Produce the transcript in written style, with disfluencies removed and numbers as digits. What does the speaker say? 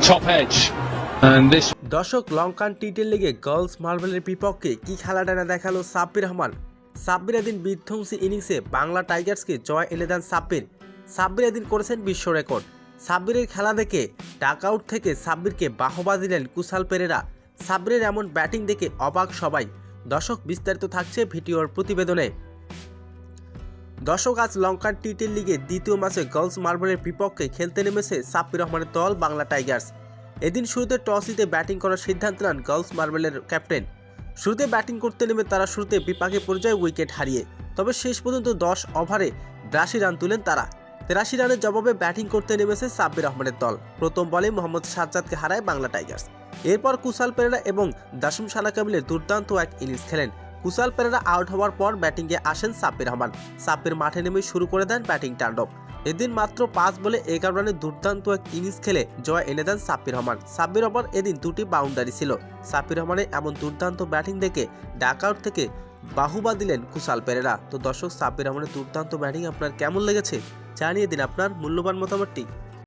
top edge. And this দর্শক Lankan T twenty লিগে girls মার্বেলের বিপক্ষে কি খেলাটা না দেখালো সাব্বির রহমান। সাব্বির এদিন বিধ্বংসী ইনিংসে বাংলা টাইগার্সকে জয় এনে দেন সাব্বির এদিন করেছেন বিশ্ব রেকর্ড। সাব্বিরের খেলা দেখে ডাক আউট থেকে সাব্বিরকে বাহবা দিলেন কুশাল পেরেরা। সাব্বিরের এমন ব্যাটিং দেখে অবাক সবাই। দর্শক বিস্তারিত থাকছে ভিডিওর প্রতিবেদনে। দর্শক আজ লঙ্কান টি-টোয়েন্টি লিগে দ্বিতীয় ম্যাচে গার্লস মার্বেলের বিপক্ষে খেলতে নেমেছে সাব্বির রহমানের দল বাংলা টাইগার্স। এদিন শুরুতে টস জিতে ব্যাটিং করার সিদ্ধান্ত নেন গার্লস মার্বেলের ক্যাপ্টেন। শুরুতে ব্যাটিং করতে নেমে তারা শুরুতে বিপাকে পর্যায়ে উইকেট হারিয়ে, তবে শেষ পর্যন্ত 10 ওভারে 82 রান তুলেন তারা। 83 রানের জবাবে ব্যাটিং করতে নেমেছে সাব্বির রহমানের দল। প্রথম বলে মোহাম্মদ সাজ্জাদকে হারায় বাংলা টাইগার্স। এরপর কুশাল পেরেরা এবং দাসুম সানাকা মিলে দুর্দান্ত এক ইনিংস খেলেন। কুশাল পেরেরা আউট হওয়ার পর ব্যাটিংয়ে আসেন সাব্বির রহমান। সাব্বির মাঠে নেমে শুরু করে দেন ব্যাটিং তাণ্ডব। এদিন মাত্র 5 বলে 11 রানে দুর্দান্ত এক ইনিংস খেলে জয় এনে দেন সাব্বির রহমান। সাব্বির রহমান এদিন 2টি বাউন্ডারি ছিল। সাব্বির রহমানের এমন দুর্দান্ত ব্যাটিং দেখে ডাক আউট থেকে বাহুবা দিলেন কুশাল পেরেরা। তো দর্শক, সাব্বির রহমানের দুর্দান্ত ব্যাটিং আপনার কেমন লেগেছে জানিয়ে দিন আপনার মূল্যবান মতামতটি।